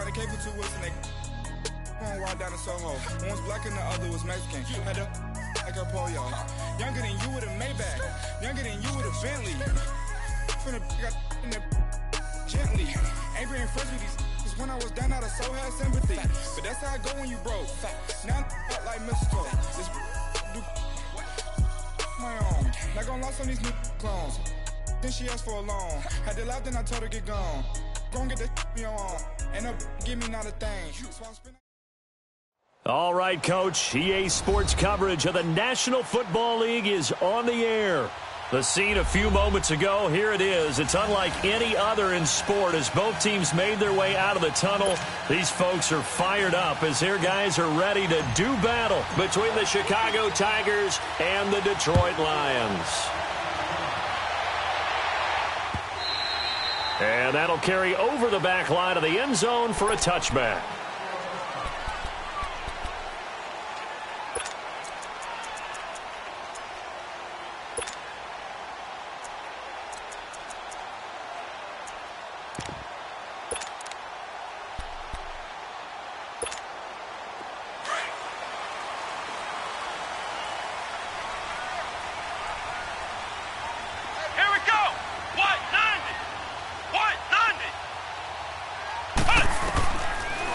started came for 2 weeks and they on walk down the Soho. One was black and the other was Mexican. Had a like a polio. Younger than you with a Maybach. Younger than you with a Bentley. Finna got in the gently. Ain't being friends with these cause when I was down out of so had sympathy. But that's how it go when you broke. Now I'm like mistletoe. This do my own. Not gonna lost on these new clones. Then she asked for a loan. Had to laugh, then I told her get gone. Gon' get that me on. And up, give me not a thing. So I'm spinning. All right, Coach. EA Sports coverage of the National Football League is on the air. The scene a few moments ago, here it is. It's unlike any other in sport as both teams made their way out of the tunnel. These folks are fired up as their guys are ready to do battle between the Chicago Tigers and the Detroit Lions. And that'll carry over the back line of the end zone for a touchback.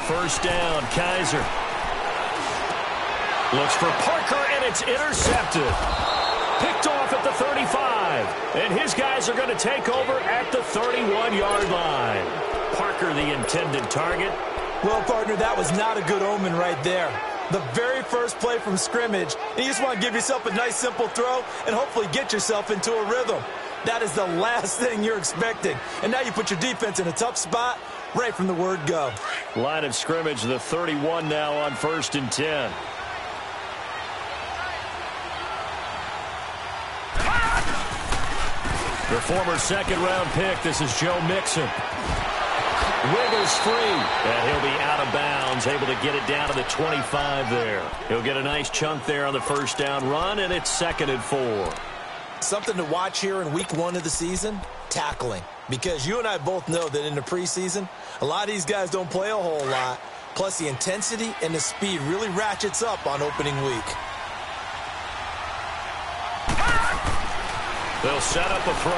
First down, Kaiser. Looks for Parker, and it's intercepted. Picked off at the 35. And his guys are going to take over at the 31-yard line. Parker, the intended target. Well, partner, that was not a good omen right there. The very first play from scrimmage, you just want to give yourself a nice, simple throw and hopefully get yourself into a rhythm. That is the last thing you're expecting. And now you put your defense in a tough spot right from the word go. Line of scrimmage, the 31 now on 1st and 10. The former second-round pick, this is Joe Mixon. Wiggles free, and he'll be out of bounds, able to get it down to the 25 there. He'll get a nice chunk there on the first down run, and it's 2nd and 4. Something to watch here in week 1 of the season, tackling. Because you and I both know that in the preseason, a lot of these guys don't play a whole lot. Plus, the intensity and the speed really ratchets up on opening week. They'll set up a throw.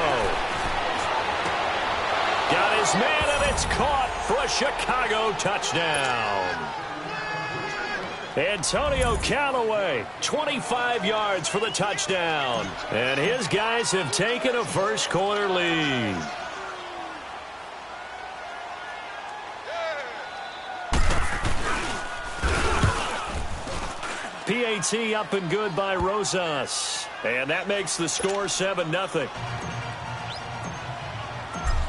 Got his man, and it's caught for a Chicago touchdown. Antonio Callaway, 25 yards for the touchdown. And his guys have taken a first-quarter lead. PAT up and good by Rosas. And that makes the score 7-0.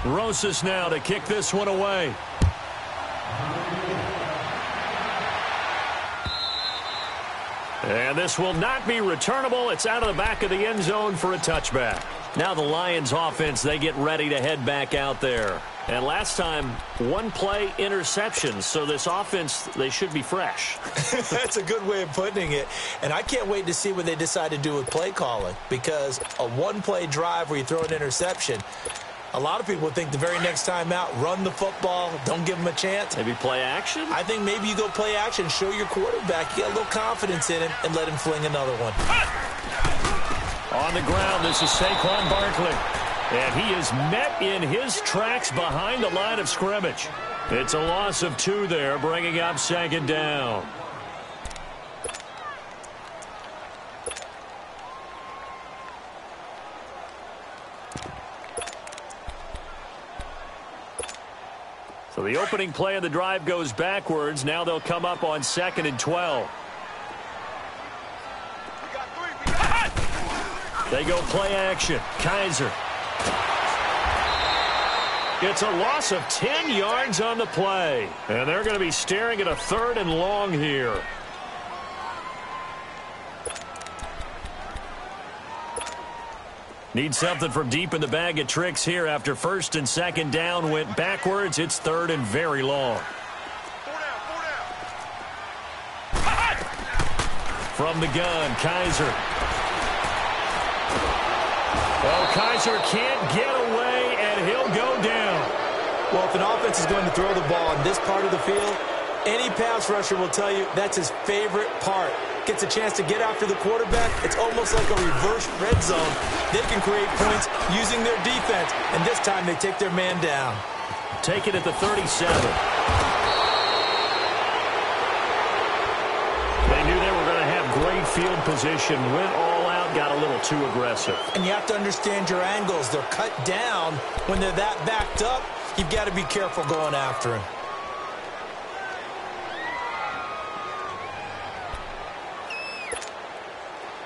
Rosas now to kick this one away. And this will not be returnable. It's out of the back of the end zone for a touchback. Now the Lions offense, they get ready to head back out there. And last time, 1 play interception. So this offense, they should be fresh. That's a good way of putting it. And I can't wait to see what they decide to do with play calling. Because a 1-play drive where you throw an interception, a lot of people think the very next time out, run the football, don't give them a chance. Maybe play action? I think maybe you go play action, show your quarterback, you get a little confidence in him, and let him fling another one. On the ground, this is Saquon Barkley. And he is met in his tracks behind the line of scrimmage. It's a loss of 2 there, bringing up 2nd down. So the opening play of the drive goes backwards. Now they'll come up on 2nd and 12. They go play action. Kaiser. It's a loss of 10 yards on the play. And they're going to be staring at a 3rd and long here. Need something from deep in the bag of tricks here after 1st and 2nd down went backwards. It's 3rd and very long. From the gun, Kaiser. Oh, Kaiser can't get away, and he'll go down. Well, if an offense is going to throw the ball in this part of the field, any pass rusher will tell you that's his favorite part. Gets a chance to get after the quarterback. It's almost like a reverse red zone. They can create points using their defense, and this time they take their man down. Take it at the 37. They knew they were going to have great field position. Went all out, got a little too aggressive. And you have to understand your angles. They're cut down. When they're that backed up, you've got to be careful going after him.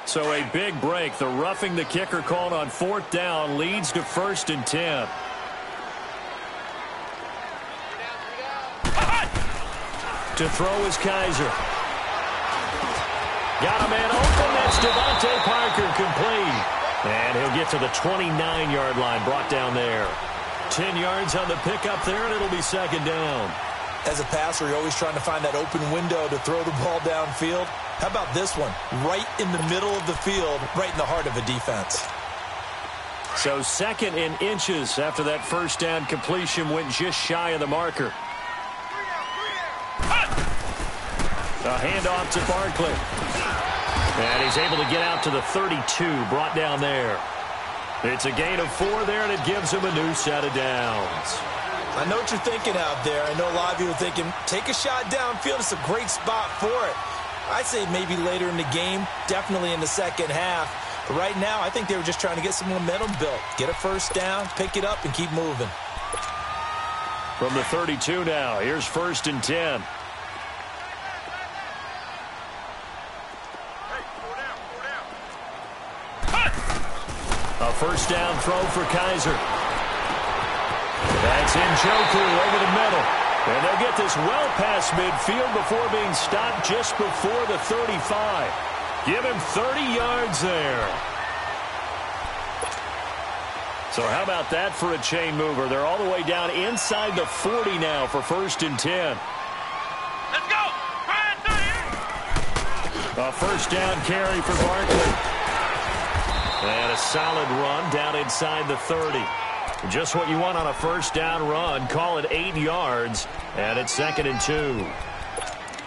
So a big break. The roughing the kicker called on 4th down leads to 1st and 10. To throw is Kaiser. Got a man open. That's Devontae Parker, complete. And he'll get to the 29-yard line, brought down there. 10 yards on the pickup there, and it'll be 2nd down. As a passer, you're always trying to find that open window to throw the ball downfield. How about this one? Right in the middle of the field, right in the heart of a defense. So 2nd and inches after that 1st down completion, went just shy of the marker. A handoff to Barkley. And he's able to get out to the 32, brought down there. It's a gain of 4 there, and it gives him a new set of downs. I know what you're thinking out there. I know a lot of you are thinking, take a shot downfield. It's a great spot for it. I'd say maybe later in the game, definitely in the second half. But right now, I think they were just trying to get some momentum built. Get a 1st down, pick it up, and keep moving. From the 32 now, here's 1st and 10. A 1st down throw for Kaiser. That's Njoku over the middle. And they'll get this well past midfield before being stopped just before the 35. Give him 30 yards there. So how about that for a chain mover? They're all the way down inside the 40 now for 1st and 10. Let's go! A 1st down carry for Barkley. And a solid run down inside the 30. Just what you want on a 1st down run. Call it 8 yards, and it's 2nd and 2.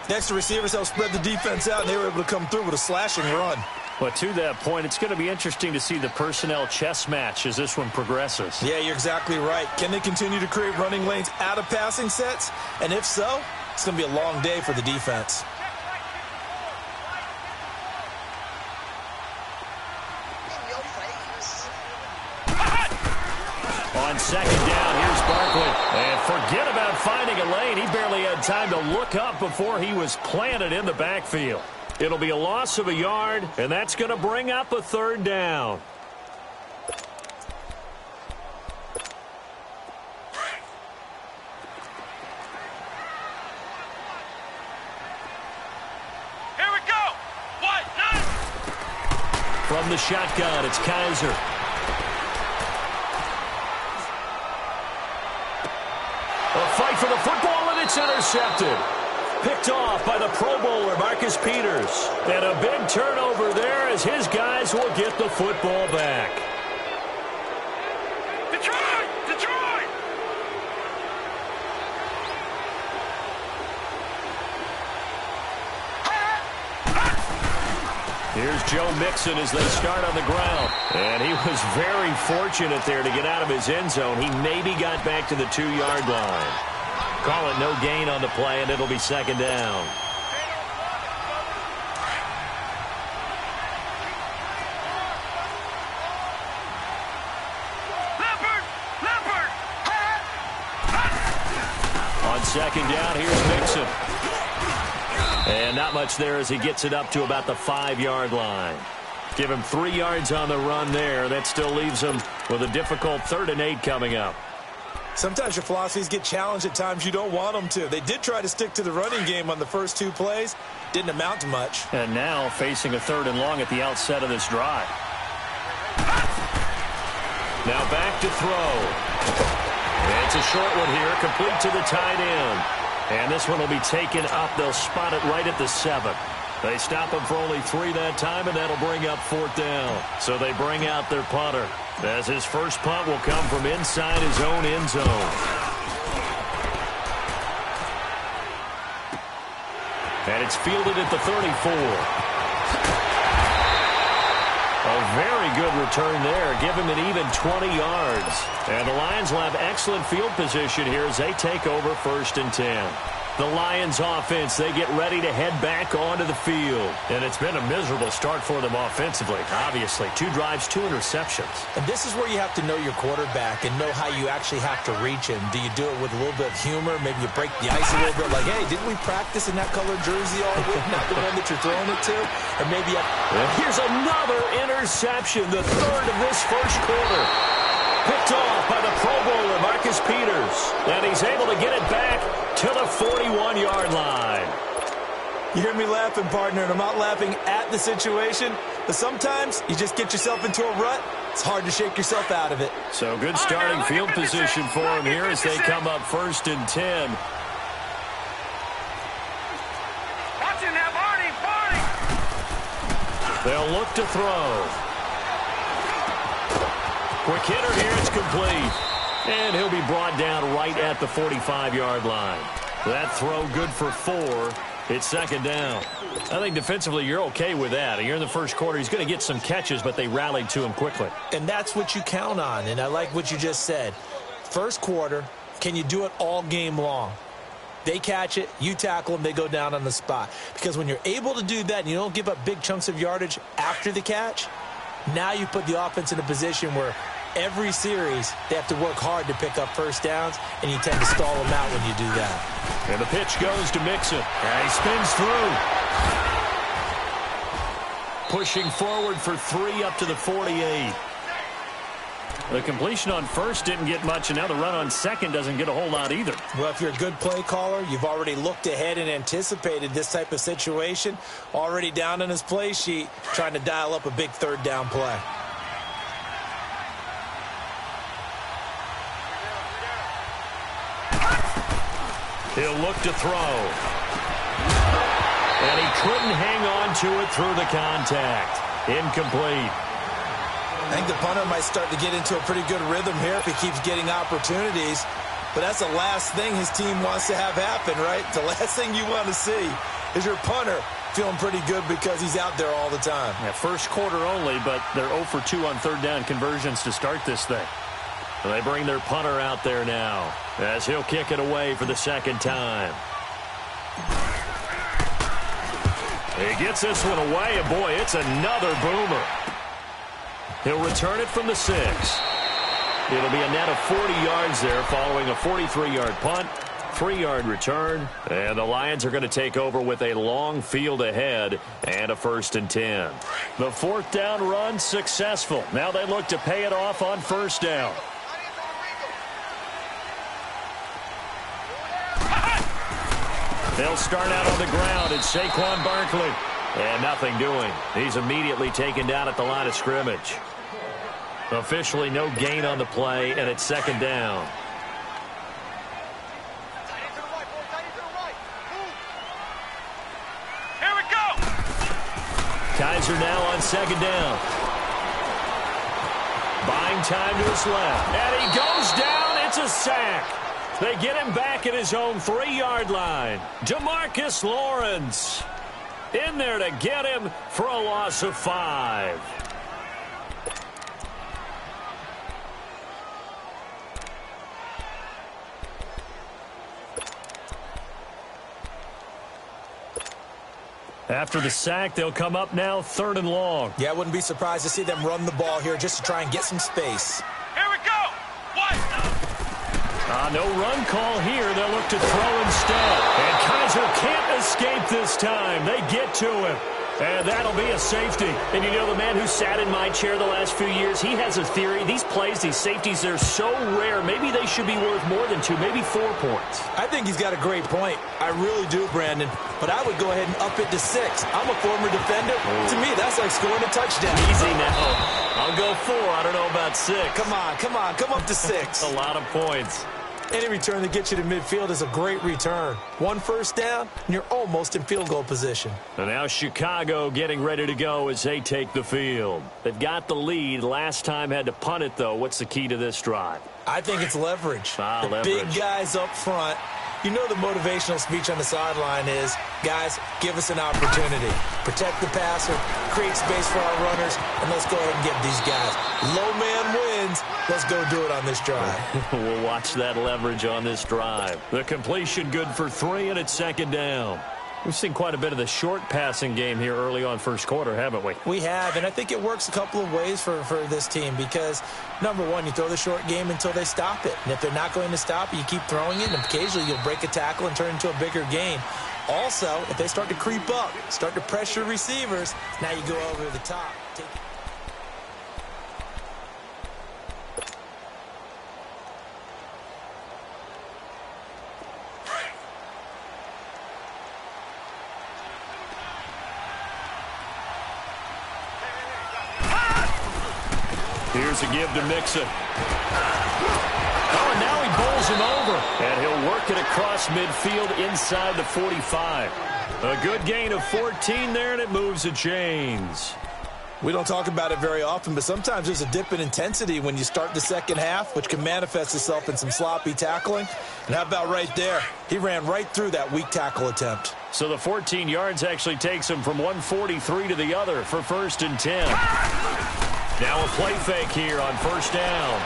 Next, the receivers helped spread the defense out, and they were able to come through with a slashing run. But to that point, it's going to be interesting to see the personnel chess match as this one progresses. Yeah, you're exactly right. Can they continue to create running lanes out of passing sets? And if so, it's going to be a long day for the defense. On 2nd down, here's Barkley. And forget about finding a lane. He barely had time to look up before he was planted in the backfield. It'll be a loss of a yard, and that's going to bring up a 3rd down. Here we go! What? From the shotgun, it's Kaiser. A fight for the football, and it's intercepted. Picked off by the Pro Bowler, Marcus Peters. And a big turnover there as his guys will get the football back. Detroit! Detroit! Here's Joe Mixon as they start on the ground. And he was very fortunate there to get out of his end zone. He maybe got back to the 2-yard line. Call it no gain on the play, and it'll be 2nd down. Leopard! On 2nd down, here's Mixon. And not much there as he gets it up to about the 5-yard line. Give him 3 yards on the run there. That still leaves him with a difficult 3rd and 8 coming up. Sometimes your philosophies get challenged at times you don't want them to. They did try to stick to the running game on the first 2 plays. Didn't amount to much. And now facing a 3rd and long at the outset of this drive. Now back to throw. It's a short one here, complete to the tight end. And this one will be taken up. They'll spot it right at the 7. They stop him for only 3 that time, and that'll bring up 4th down. So they bring out their punter, as his first punt will come from inside his own end zone. And it's fielded at the 34. A very good return there. Give him an even 20 yards. And the Lions will have excellent field position here as they take over 1st and 10. The Lions offense, they get ready to head back onto the field. And it's been a miserable start for them offensively, obviously. 2 drives, 2 interceptions. And this is where you have to know your quarterback and know how you actually have to reach him. Do you do it with a little bit of humor? Maybe you break the ice a little bit like, hey, didn't we practice in that colored jersey all week? Not the one that you're throwing it to? Or maybe here's another interception, the 3rd of this first quarter. Picked off by the Pro Bowler, Marcus Peters. And he's able to get it back to the 41-yard line. You hear me laughing, partner, and I'm not laughing at the situation, but sometimes you just get yourself into a rut. It's hard to shake yourself out of it. So good starting field position for him here as they come up 1st and 10. Watching that, Barney! They'll look to throw. Quick hitter here, it's complete. And he'll be brought down right at the 45-yard line. That throw good for 4. It's 2nd down. I think defensively you're okay with that. You're in the first quarter. He's going to get some catches, but they rallied to him quickly. And that's what you count on, and I like what you just said. First quarter, can you do it all game long? They catch it, you tackle them, they go down on the spot. Because when you're able to do that and you don't give up big chunks of yardage after the catch, now you put the offense in a position where every series, they have to work hard to pick up first downs, and you tend to stall them out when you do that. And the pitch goes to Mixon. And he spins through. Pushing forward for 3 up to the 48. The completion on first didn't get much, and now the run on second doesn't get a whole lot either. Well, if you're a good play caller, you've already looked ahead and anticipated this type of situation. Already down on his play sheet, trying to dial up a big 3rd down play. He'll look to throw. And he couldn't hang on to it through the contact. Incomplete. I think the punter might start to get into a pretty good rhythm here if he keeps getting opportunities. But that's the last thing his team wants to have happen, right? The last thing you want to see is your punter feeling pretty good because he's out there all the time. Yeah, first quarter only, but they're 0 for 2 on 3rd down conversions to start this thing. And they bring their punter out there now as he'll kick it away for the 2nd time. He gets this one away, and boy, it's another boomer. He'll return it from the 6. It'll be a net of 40 yards there following a 43-yard punt, 3-yard return, and the Lions are going to take over with a long field ahead and a 1st and 10. The 4th down run successful. Now they look to pay it off on 1st down. They'll start out on the ground. It's Saquon Barkley. And nothing doing. He's immediately taken down at the line of scrimmage. Officially no gain on the play, and it's 2nd down. Here we go! Kaiser now on 2nd down. Buying time to his left. And he goes down. It's a sack. They get him back at his own 3-yard line. Demarcus Lawrence in there to get him for a loss of 5. After the sack, they'll come up now 3rd and long. Yeah, I wouldn't be surprised to see them run the ball here just to try and get some space. Here we go! What? No run call here. They'll look to throw instead. And Kaiser can't escape this time. They get to him. And that'll be a safety. And you know, the man who sat in my chair the last few years, he has a theory. These plays, these safeties, they're so rare. Maybe they should be worth more than 2, maybe 4 points. I think he's got a great point. I really do, Brandon. But I would go ahead and up it to 6. I'm a former defender. To me, that's like scoring a touchdown. Easy now. I'll go 4. I don't know about 6. Come on. Come up to 6. A lot of points. Any return that gets you to midfield is a great return. 1 first down, and you're almost in field goal position. And now Chicago getting ready to go as they take the field. They've got the lead. Last time had to punt it, though. What's the key to this drive? I think it's leverage. Leverage. Big guys up front. You know the motivational speech on the sideline is, guys, give us an opportunity. Protect the passer, create space for our runners, and let's go ahead and get these guys. Low man wins. Let's go do it on this drive. We'll watch that leverage on this drive. The completion good for 3, and it's second down. We've seen quite a bit of the short passing game here early on first quarter, haven't we? We have, and I think it works a couple of ways for this team because, number one, you throw the short game until they stop it. And if they're not going to stop it, you keep throwing it, and occasionally you'll break a tackle and turn it into a bigger gain. Also, if they start to creep up, start to pressure receivers, now you go over the top. Here's a give to Mixon. Oh, and now he bowls him over. And he'll work it across midfield inside the 45. A good gain of 14 there, and it moves the chains. We don't talk about it very often, but sometimes there's a dip in intensity when you start the second half, which can manifest itself in some sloppy tackling. And how about right there? He ran right through that weak tackle attempt. So the 14 yards actually takes him from 143 to the other for 1st and 10. Now a play fake here on first down.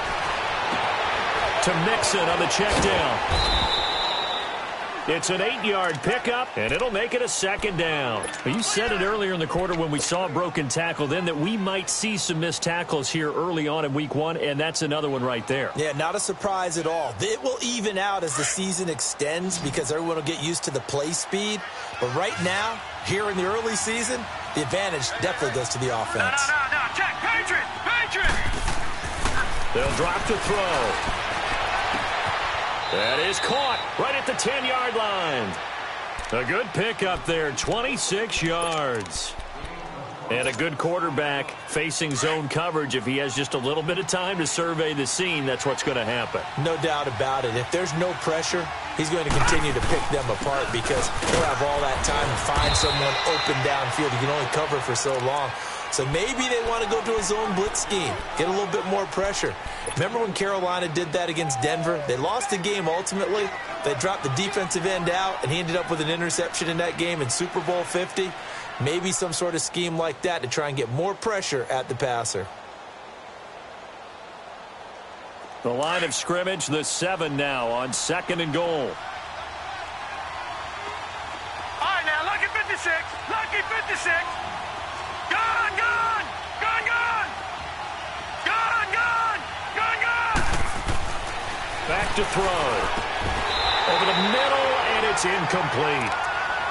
To Mixon on the check down. It's an 8-yard pickup, and it'll make it a second down. You said it earlier in the quarter when we saw a broken tackle then that we might see some missed tackles here early on in week 1, and that's another one right there. Yeah, not a surprise at all. It will even out as the season extends because everyone will get used to the play speed. But right now, here in the early season, the advantage definitely goes to the offense. No. Check. Patriot. They'll drop to throw. That is caught right at the 10-yard line. A good pickup there, 26 yards. And a good quarterback facing zone coverage. If he has just a little bit of time to survey the scene, that's what's going to happen. No doubt about it. If there's no pressure, he's going to continue to pick them apart because he'll have all that time to find someone open downfield. He can only cover for so long. So maybe they want to go to a zone blitz scheme, get a little bit more pressure. Remember when Carolina did that against Denver? They lost the game ultimately. They dropped the defensive end out, and he ended up with an interception in that game in Super Bowl 50. Maybe some sort of scheme like that to try and get more pressure at the passer. The line of scrimmage, the 7 now on 2nd and goal. All right, now, lucky 56. Lucky 56. Gone. Back to throw. Over the middle, and it's incomplete.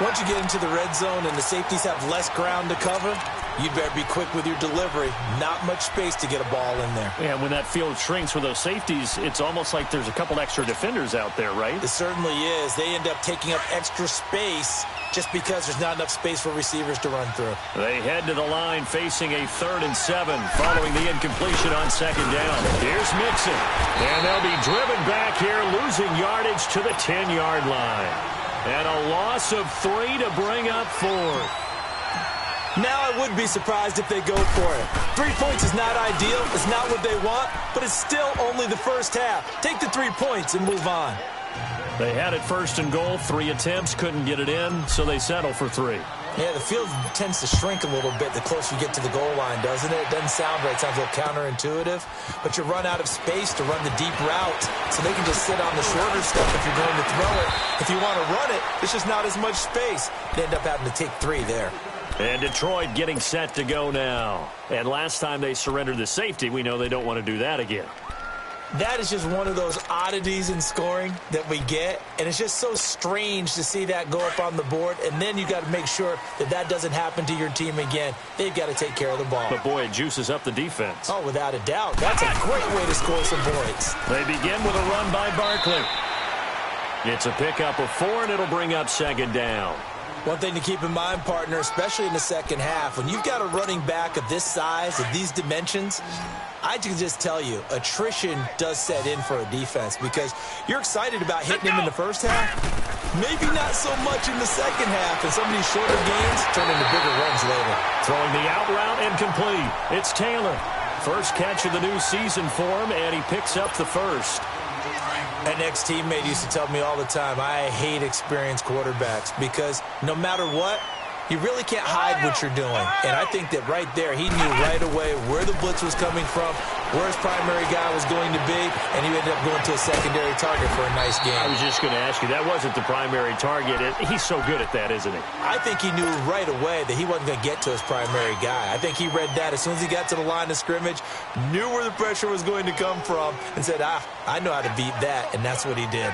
Once you get into the red zone and the safeties have less ground to cover, you'd better be quick with your delivery. Not much space to get a ball in there. Yeah, when that field shrinks for those safeties, it's almost like there's a couple extra defenders out there, right? It certainly is. They end up taking up extra space just because there's not enough space for receivers to run through. They head to the line facing a 3rd and 7 following the incompletion on 2nd down. Here's Mixon. And they'll be driven back here, losing yardage to the 10-yard line. And a loss of 3 to bring up 4. Now I would be surprised if they go for it. 3 points is not ideal. It's not what they want, but it's still only the first half. Take the 3 points and move on. They had it 1st and goal, 3 attempts, couldn't get it in, so they settle for 3. Yeah, the field tends to shrink a little bit the closer you get to the goal line, doesn't it? It doesn't sound right. It sounds a little counterintuitive. But you run out of space to run the deep route, so they can just sit on the shorter stuff if you're going to throw it. If you want to run it, there's just not as much space. They end up having to take 3 there. And Detroit getting set to go now. And last time they surrendered the safety, we know they don't want to do that again. That is just one of those oddities in scoring that we get, and it's just so strange to see that go up on the board, and then you got to make sure that that doesn't happen to your team again. They've got to take care of the ball. But, boy, it juices up the defense. Oh, without a doubt. That's a great way to score some points. They begin with a run by Barkley. It's a pickup of 4, and it'll bring up 2nd down. One thing to keep in mind, partner, especially in the second half, when you've got a running back of this size, of these dimensions, I can just tell you, attrition does set in for a defense because you're excited about hitting him in the first half, maybe not so much in the second half, and some of these shorter gains turn into bigger runs later. Throwing the out route incomplete. It's Taylor. First catch of the new season for him, and he picks up the first. An ex-teammate used to tell me all the time, I hate experienced quarterbacks because no matter what, you really can't hide what you're doing. And I think that right there, he knew right away where the blitz was coming from, where his primary guy was going to be, and he ended up going to a secondary target for a nice game. I was just going to ask you, that wasn't the primary target. He's so good at that, isn't he? I think he knew right away that he wasn't going to get to his primary guy. I think he read that as soon as he got to the line of scrimmage, knew where the pressure was going to come from, and said, I know how to beat that, and that's what he did.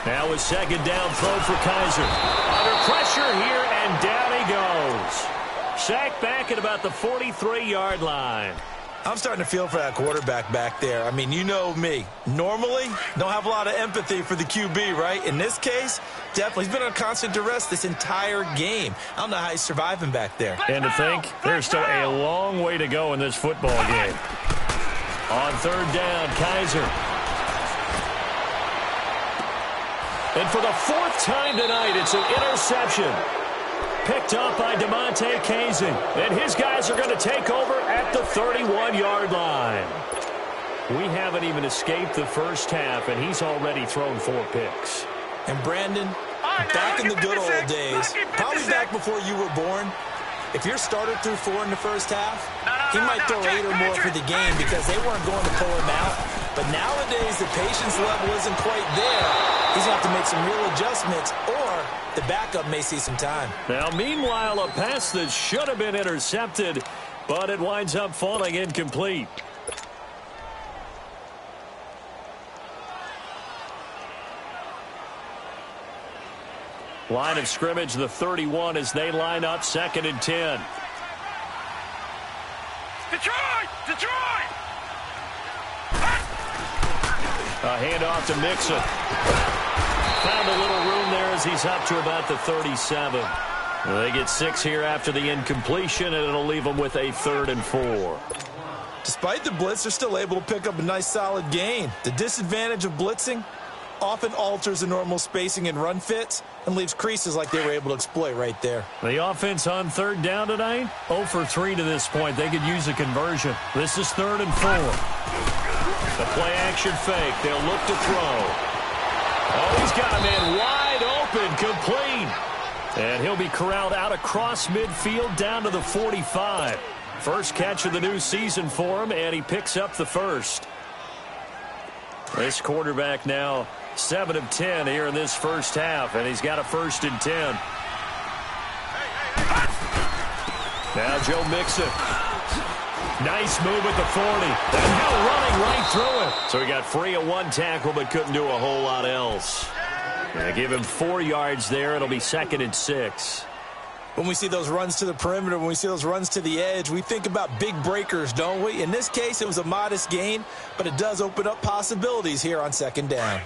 Now a second down throw for Kizer. Under pressure here, and down he goes. Sacked back at about the 43-yard line. I'm starting to feel for that quarterback back there. I mean, you know me. Normally, don't have a lot of empathy for the QB, right? In this case, definitely. He's been on constant duress this entire game. I don't know how he's surviving back there. And to think, there's still a long way to go in this football game. On third down, Kizer. And for the fourth time tonight, it's an interception. Picked up by DeMonte Kazin. And his guys are going to take over at the 31-yard line. We haven't even escaped the first half, and he's already thrown 4 picks. And Brandon, back in the good old days, probably back before you were born, if your starter threw 4 in the first half, he might throw 8 or more for the game because they weren't going to pull him out. But nowadays, the patience level isn't quite there. He's going to have to make some real adjustments, or the backup may see some time. Now, meanwhile, a pass that should have been intercepted, but it winds up falling incomplete. Line of scrimmage, the 31, as they line up 2nd and 10. Detroit! Detroit! A handoff to Mixon. Found a little room there as he's up to about the 37. They get 6 here after the incompletion, and it'll leave them with a 3rd and 4. Despite the blitz, they're still able to pick up a nice solid gain. The disadvantage of blitzing often alters the normal spacing and run fits and leaves creases like they were able to exploit right there. The offense on third down tonight, 0 for 3 to this point. They could use a conversion. This is 3rd and 4. The play-action fake. They'll look to throw. Oh, he's got a man wide open, complete. And he'll be corralled out across midfield down to the 45. First catch of the new season for him, and he picks up the first. This quarterback now 7 of 10 here in this first half, and he's got a 1st and 10. Now Joe Mixon. Nice move at the 40. And now running right through it. So he got free of 1 tackle, but couldn't do a whole lot else. They give him 4 yards there. It'll be 2nd and 6. When we see those runs to the perimeter, when we see those runs to the edge, we think about big breakers, don't we? In this case, it was a modest gain, but it does open up possibilities here on 2nd down.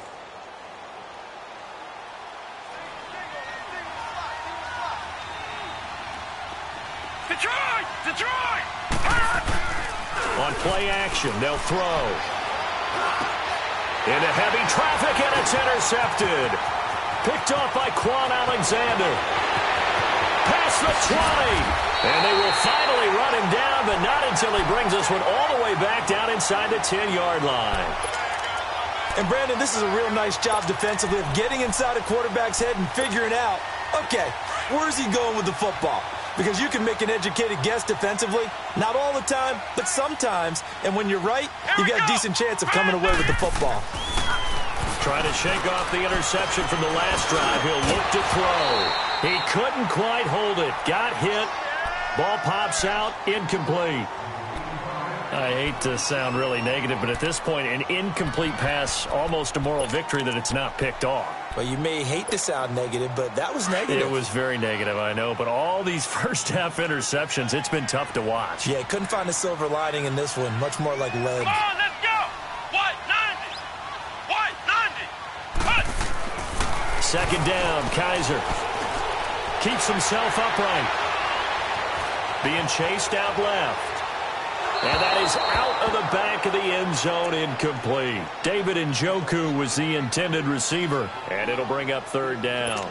Detroit! Detroit! On play action, they'll throw. Into heavy traffic, and it's intercepted. Picked off by Quan Alexander. Past the 20. And they will finally run him down, but not until he brings this one all the way back down inside the 10-yard line. And, Brandon, this is a real nice job defensively of getting inside a quarterback's head and figuring out, okay, where's he going with the football? Because you can make an educated guess defensively. Not all the time, but sometimes. And when you're right, you got a decent chance of coming away with the football. Trying to shake off the interception from the last drive. He'll look to throw. He couldn't quite hold it. Got hit. Ball pops out. Incomplete. I hate to sound really negative, but at this point, an incomplete pass, almost a moral victory that it's not picked off. Well, you may hate to sound negative, but that was negative. It was very negative, I know. But all these first-half interceptions, it's been tough to watch. Yeah, couldn't find a silver lining in this one. Much more like lead. Come on, let's go! White 90! White 90! Cut! 2nd down, Kizer. Keeps himself upright. Being chased out left. And that is out of the back of the end zone, incomplete. David Njoku was the intended receiver, and it'll bring up 3rd down.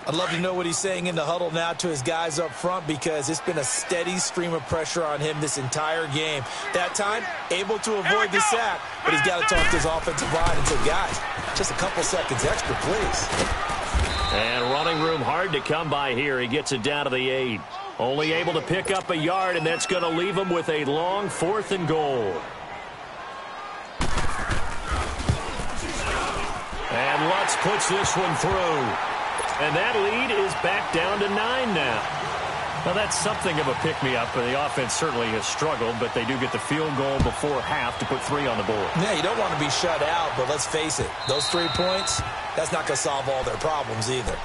I'd love to know what he's saying in the huddle now to his guys up front, because it's been a steady stream of pressure on him this entire game. That time, able to avoid the sack, but he's got to talk to his offensive line and say, guys, just a couple seconds extra, please. And running room hard to come by here. He gets it down to the 8. Only able to pick up a yard, and that's going to leave him with a long 4th and goal. And Lutz puts this one through. And that lead is back down to 9 now. Now, that's something of a pick-me-up. The offense certainly has struggled, but they do get the field goal before half to put 3 on the board. Yeah, you don't want to be shut out, but let's face it, those 3 points, that's not going to solve all their problems either.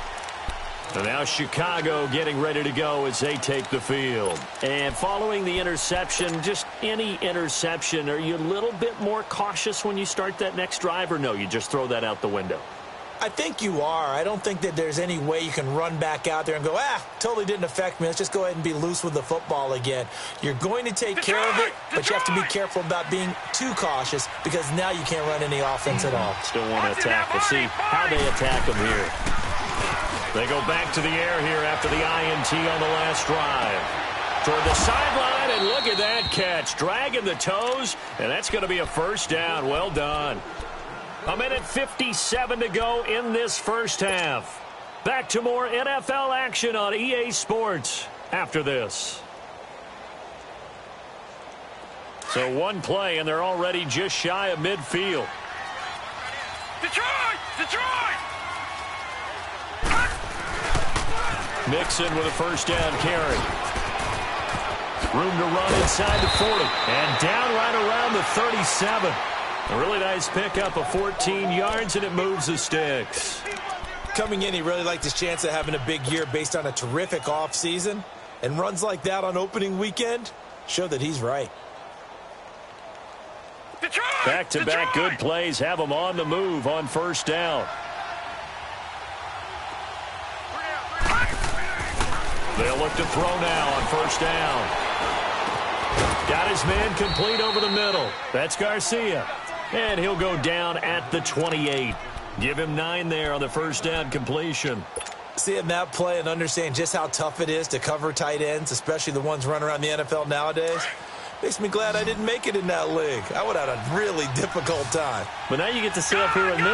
So now Chicago getting ready to go as they take the field. And following the interception, just any interception, are you a little bit more cautious when you start that next drive, or no, you just throw that out the window? I think you are. I don't think that there's any way you can run back out there and go, totally didn't affect me. Let's just go ahead and be loose with the football again. You're going to take care of it, but you have to be careful about being too cautious, because now you can't run any offense at all. Still want to attack. We'll see how they attack them here. They go back to the air here after the INT on the last drive. Toward the sideline, and look at that catch. Dragging the toes, and that's going to be a first down. Well done. 1:57 to go in this first half. Back to more NFL action on EA Sports after this. So one play, and they're already just shy of midfield. Detroit! Detroit! Mixon with a first down carry. Room to run inside the 40. And down right around the 37. A really nice pickup of 14 yards, and it moves the sticks. Coming in, he really liked his chance of having a big year based on a terrific offseason. And runs like that on opening weekend show that he's right. Back-to-back good plays have them on the move on first down. They'll look to throw now on first down. Got his man complete over the middle. That's Garcia. And he'll go down at the 28. Give him 9 there on the first down completion. Seeing that play and understand just how tough it is to cover tight ends, especially the ones running around the NFL nowadays, makes me glad I didn't make it in that league. I would have had a really difficult time. But now you get to sit up here with me.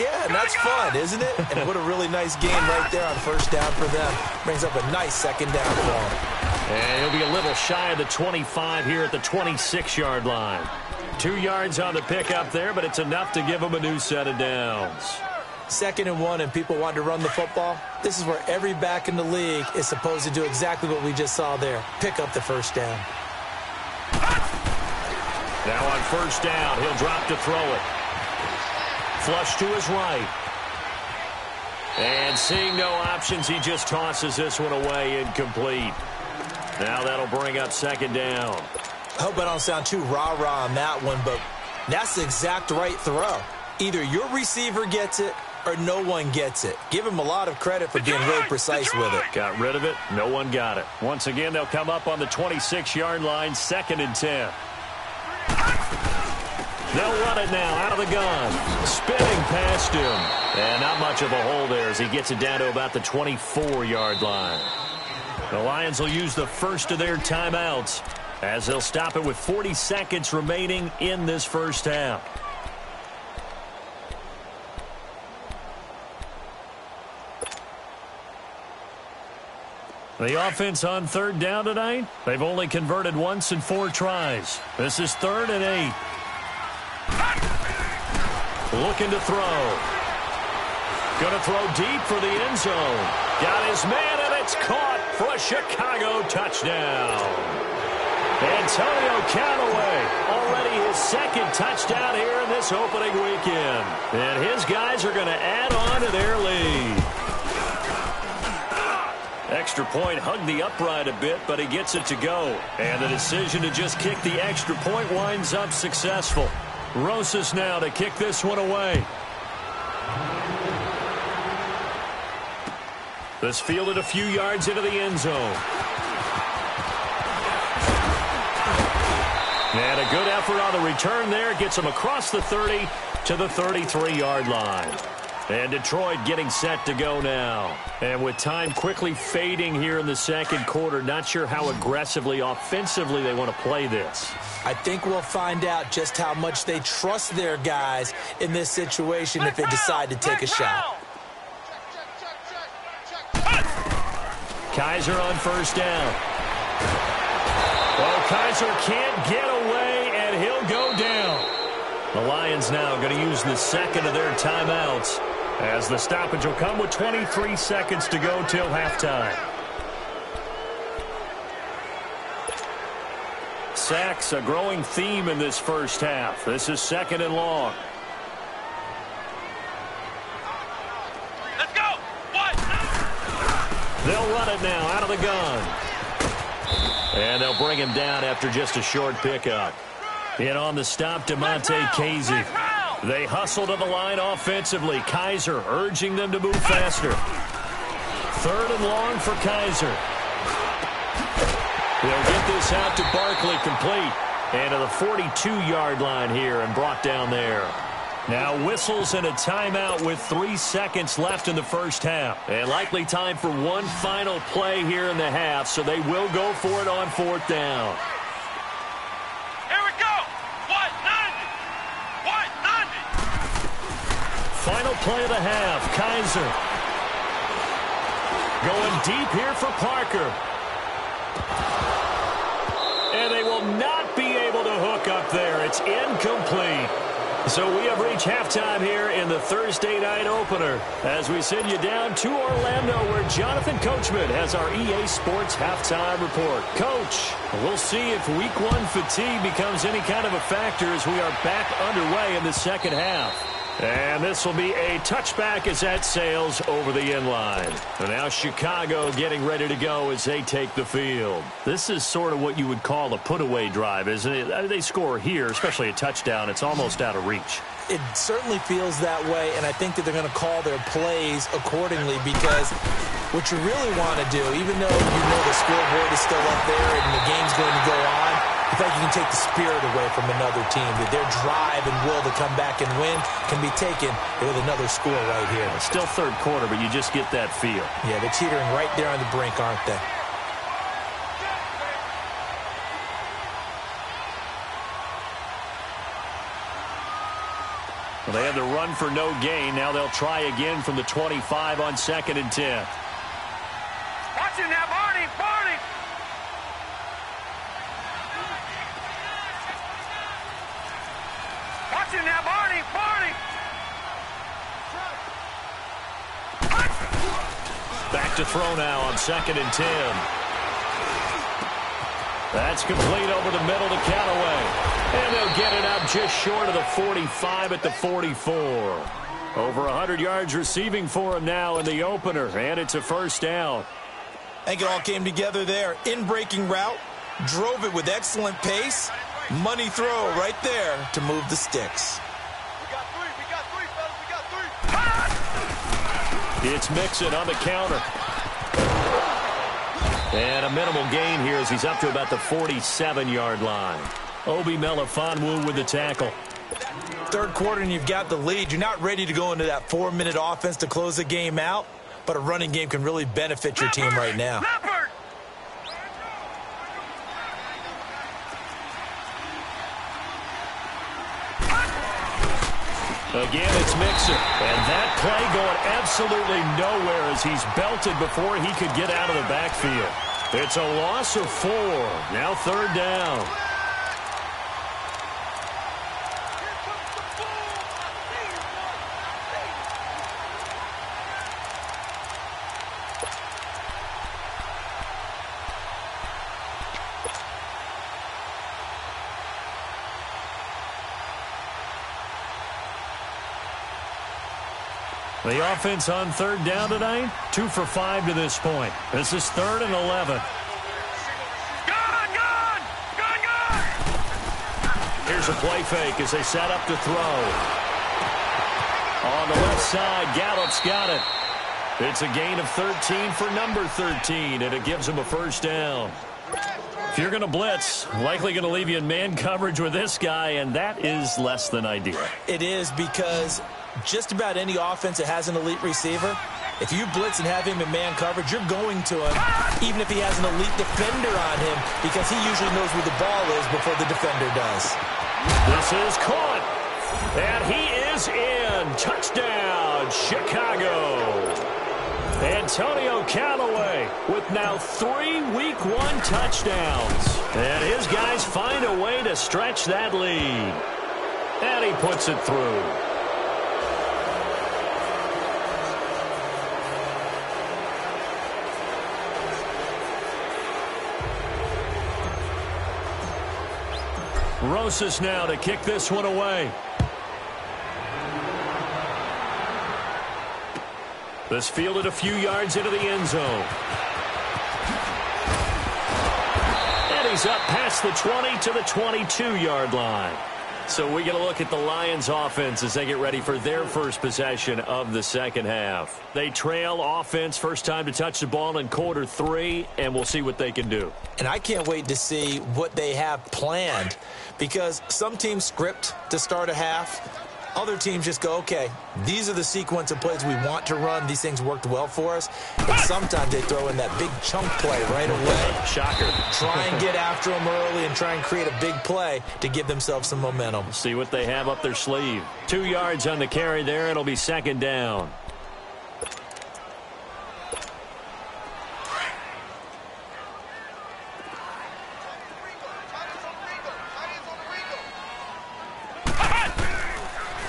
Yeah, and that's fun, isn't it? And what a really nice game right there on first down for them. Brings up a nice second down for him. And he'll be a little shy of the 25 here at the 26-yard line. 2 yards on the pickup there, but it's enough to give him a new set of downs. 2nd and 1, and people want to run the football. This is where every back in the league is supposed to do exactly what we just saw there. Pick up the first down. Now on first down, he'll drop to throw it. Flush to his right. And seeing no options, he just tosses this one away, incomplete. Now that'll bring up second down. I hope I don't sound too rah-rah on that one, but that's the exact right throw. Either your receiver gets it or no one gets it. Give him a lot of credit for being really precise with it. Got rid of it. No one got it. Once again, they'll come up on the 26-yard line, 2nd and 10. They'll run it now out of the gun. Spinning past him. And not much of a hole there as he gets it down to about the 24-yard line. The Lions will use the first of their timeouts as they'll stop it with 40 seconds remaining in this first half. The offense on third down tonight, they've only converted once in 4 tries. This is 3rd and 8. Looking to throw. Going to throw deep for the end zone. Got his man, and it's caught for a Chicago touchdown. Antonio Callaway, already his 2nd touchdown here in this opening weekend. And his guys are going to add on to their lead. Extra point hugged the upright a bit, but he gets it to go. And the decision to just kick the extra point winds up successful. Rosas now to kick this one away. This fielded a few yards into the end zone. And a good effort on the return there. Gets him across the 30 to the 33-yard line. And Detroit getting set to go now. And with time quickly fading here in the second quarter, not sure how aggressively, offensively they want to play this. I think we'll find out just how much they trust their guys in this situation if they decide to take a shot. Kaiser on first down. Well, Kaiser can't get away, and he'll go down. The Lions now going to use the second of their timeouts, as the stoppage will come with 23 seconds to go till halftime. Sacks, a growing theme in this first half. This is second and long. Let's go. What? They'll run it now out of the gun. And they'll bring him down after just a short pickup. In on the stop, DeMonte Casey. They hustle to the line offensively. Kaiser urging them to move faster. Third and long for Kaiser. They'll get this out to Barkley, complete. And to the 42-yard line here and brought down there. Now whistles and a timeout with 3 seconds left in the first half. And likely time for one final play here in the half, so they will go for it on fourth down. Here we go. What? 90. What? 90. Final play of the half. Kaiser going deep here for Parker. And they will not be able to hook up there. It's incomplete. So we have reached halftime here in the Thursday night opener as we send you down to Orlando, where Jonathan Coachman has our EA Sports halftime report. Coach, we'll see if week one fatigue becomes any kind of a factor as we are back underway in the second half. And this will be a touchback as that sails over the inline. And now Chicago getting ready to go as they take the field. This is sort of what you would call a put-away drive, isn't it? They score here, especially a touchdown. It's almost out of reach. It certainly feels that way, and I think that they're going to call their plays accordingly, because what you really want to do, even though you know the scoreboard is still up there and the game's going to go on, I think you can take the spirit away from another team. That their drive and will to come back and win can be taken with another score right here. It's still third quarter, but you just get that feel. Yeah, they're teetering right there on the brink, aren't they? Well, they had the run for no gain. Now they'll try again from the 25 on 2nd and 10. Watch him now, Barney. Barney. Watch him now, Barney. Barney. Back to throw now on 2nd and 10. That's complete over the middle to Callaway. And they'll get it up just short of the 45 at the 44. Over 100 yards receiving for him now in the opener, and it's a first down. I think it all came together there. In-breaking route, drove it with excellent pace. Money throw right there to move the sticks. We got three, fellas. We got three. It's Mixon on the counter. And a minimal gain here as he's up to about the 47-yard line. Obi Melifonwu with the tackle. Third quarter and you've got the lead. You're not ready to go into that 4-minute offense to close the game out, but a running game can really benefit your team right now. Leopard. Again, it's Mixon. And that play going absolutely nowhere as he's belted before he could get out of the backfield. It's a loss of 4. Now third down. The offense on third down tonight, 2 for 5 to this point. This is 3rd and 11. Gun! Here's a play fake as they set up to throw. On the left side, Gallup's got it. It's a gain of 13 for number 13, and it gives him a first down. If you're going to blitz, likely going to leave you in man coverage with this guy, and that is less than ideal. It is, because just about any offense that has an elite receiver, if you blitz and have him in man coverage, you're going to him, even if he has an elite defender on him, because he usually knows where the ball is before the defender does. This is caught, and he is in. Touchdown, Chicago. Antonio Callaway with now 3 Week 1 touchdowns. And his guys find a way to stretch that lead. And he puts it through. Rosas now to kick this one away. This fielded a few yards into the end zone. And he's up past the 20 to the 22-yard line. So we get a look at the Lions offense as they get ready for their first possession of the second half. They trail offense, first time to touch the ball in quarter 3, and we'll see what they can do. And I can't wait to see what they have planned, because some teams script to start a half. Other teams just go, okay, these are the sequence of plays we want to run. These things worked well for us. But sometimes they throw in that big chunk play right away. Shocker. Try and get after them early and try and create a big play to give themselves some momentum. See what they have up their sleeve. 2 yards on the carry there. It'll be second down.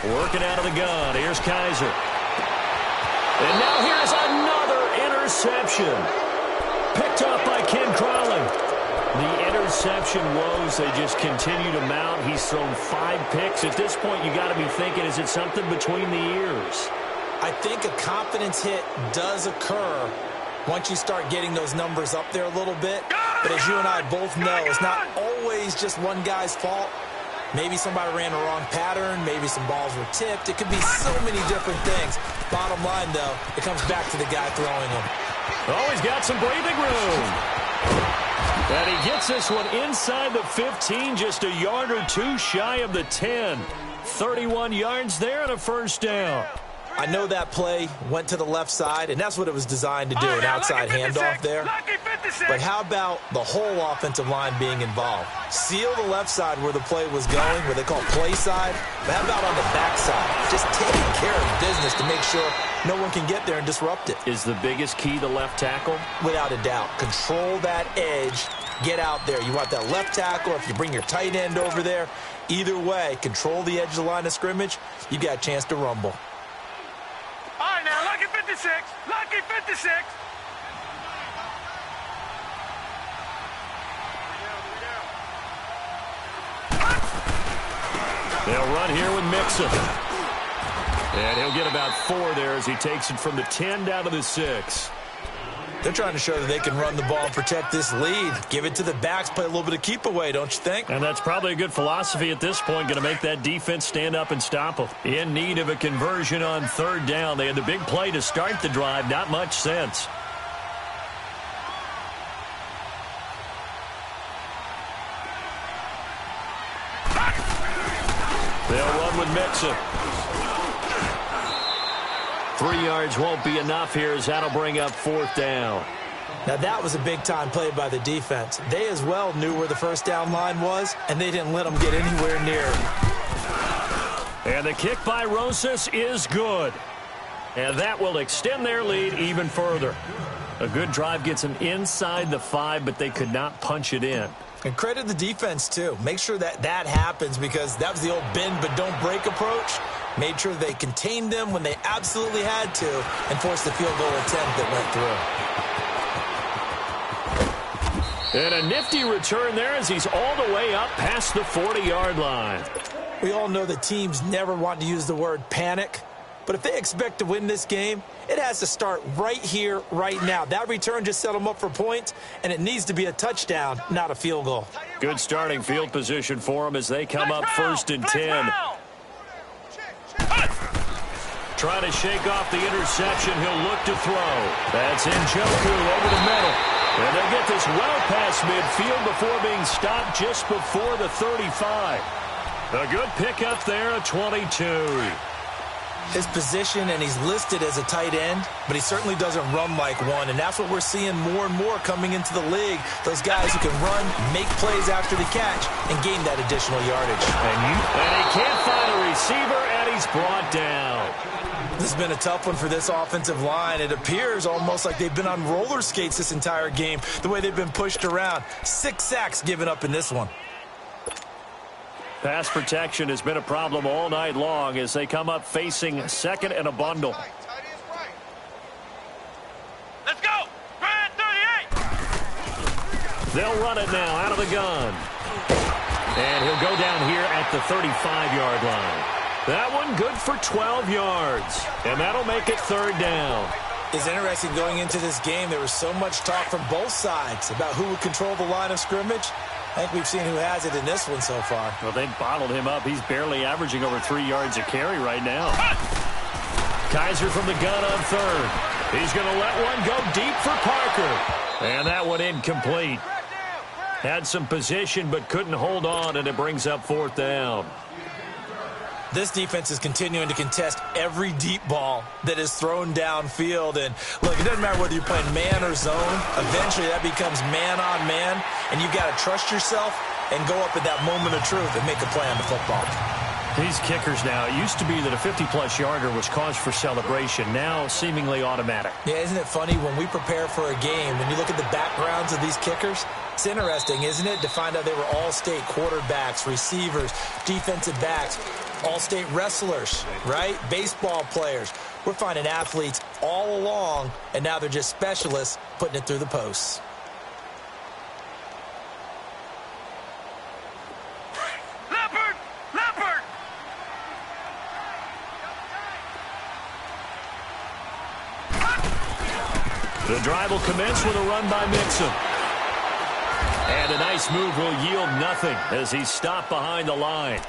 Working out of the gun. Here's Kaiser. And now here's another interception. Picked up by Ken Crawley. The interception woes, they just continue to mount. He's thrown 5 picks. At this point, you got to be thinking, is it something between the ears? I think a confidence hit does occur once you start getting those numbers up there a little bit. But as you and I both know, it's not always just one guy's fault. Maybe somebody ran a wrong pattern. Maybe some balls were tipped. It could be so many different things. Bottom line, though, it comes back to the guy throwing them. Oh, he's got some breathing room. And he gets this one inside the 15, just a yard or 2 shy of the 10. 31 yards there and a first down. I know that play went to the left side, and that's what it was designed to do, an outside handoff there. But how about the whole offensive line being involved? Seal the left side where the play was going, where they call play side. But how about on the back side? Just taking care of business to make sure no one can get there and disrupt it. Is the biggest key the left tackle? Without a doubt. Control that edge. Get out there. You want that left tackle. If you bring your tight end over there, either way, control the edge of the line of scrimmage. You got a chance to rumble. All right, now, lucky 56. Lucky 56. They'll run here with Mixon. And he'll get about 4 there as he takes it from the 10 down to the 6. They're trying to show that they can run the ball and protect this lead. Give it to the backs, play a little bit of keep away, don't you think? And that's probably a good philosophy at this point, going to make that defense stand up and stop them. In need of a conversion on 3rd down. They had the big play to start the drive, not much sense. They'll run with Mixon. 3 yards won't be enough here as that'll bring up 4th down. Now that was a big-time play by the defense. They as well knew where the first down line was, and they didn't let them get anywhere near it. And the kick by Rosas is good. And that will extend their lead even further. A good drive gets them inside the 5, but they could not punch it in. And credit the defense, too. Make sure that that happens, because that was the old bend but don't break approach. Made sure they contained them when they absolutely had to and forced the field goal attempt that went through. And a nifty return there as he's all the way up past the 40-yard line. We all know that teams never want to use the word panic. But if they expect to win this game, it has to start right here, right now. That return just set them up for points, and it needs to be a touchdown, not a field goal. Good starting field position for them as they come up 1st and 10. Trying to shake off the interception. He'll look to throw. That's Njoku over the middle. And they get this well past midfield before being stopped just before the 35. A good pickup there, a 22. his position, and he's listed as a tight end, but he certainly doesn't run like one, and that's what we're seeing more and more coming into the league. Those guys who can run, make plays after the catch, and gain that additional yardage. And he can't find a receiver, and he's brought down. This has been a tough one for this offensive line. It appears almost like they've been on roller skates this entire game, the way they've been pushed around. 6 sacks given up in this one. Pass protection has been a problem all night long as they come up facing second and a bundle. Let's go! Grand 38! They'll run it now out of the gun. And he'll go down here at the 35-yard line. That one good for 12 yards. And that'll make it third down. It's interesting going into this game. There was so much talk from both sides about who would control the line of scrimmage. I think we've seen who has it in this one so far. Well, they bottled him up. He's barely averaging over 3 yards a carry right now. Kaiser from the gun on third. He's going to let one go deep for Parker. And that one incomplete. Had some position but couldn't hold on, and it brings up fourth down. This defense is continuing to contest every deep ball that is thrown downfield. And, look, it doesn't matter whether you're playing man or zone. Eventually, that becomes man on man, and you've got to trust yourself and go up at that moment of truth and make a play on the football. These kickers now, it used to be that a 50-plus yarder was cause for celebration. Now, seemingly automatic. Yeah, isn't it funny when we prepare for a game, when you look at the backgrounds of these kickers, it's interesting, isn't it, to find out they were all-state quarterbacks, receivers, defensive backs, all-state wrestlers, right? Baseball players. We're finding athletes all along, and now they're just specialists putting it through the posts. Leopard! Leopard! The drive will commence with a run by Mixon. And a nice move will yield nothing as he's stopped behind the line.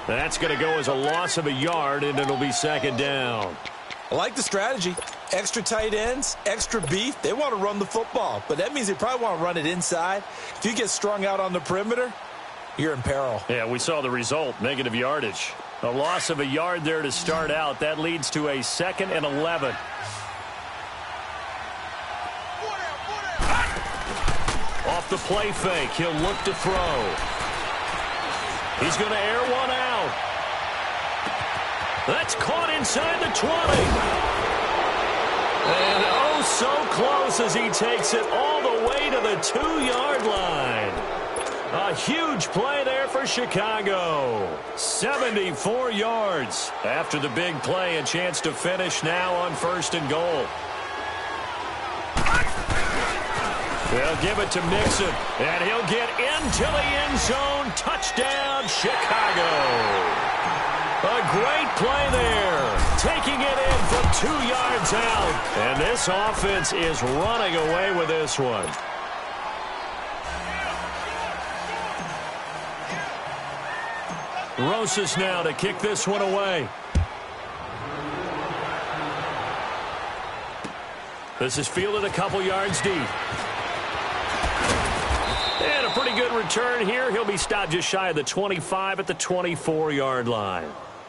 That's going to go as a loss of a yard, and it'll be second down. I like the strategy. Extra tight ends, extra beef. They want to run the football, but that means they probably want to run it inside. If you get strung out on the perimeter, you're in peril. Yeah, we saw the result, negative yardage. A loss of a yard there to start out. That leads to a 2nd and 11. Off the play fake, he'll look to throw. He's going to air one out. That's caught inside the 20. And oh, so close as he takes it all the way to the 2-yard line. A huge play there for Chicago. 74 yards after the big play. A chance to finish now on 1st and goal. They'll give it to Mixon, and he'll get into the end zone. Touchdown, Chicago. A great play there. Taking it in from 2 yards out. And this offense is running away with this one. Rosas now to kick this one away. This is fielded a couple yards deep. And a pretty good return here. He'll be stopped just shy of the 25 at the 24-yard line.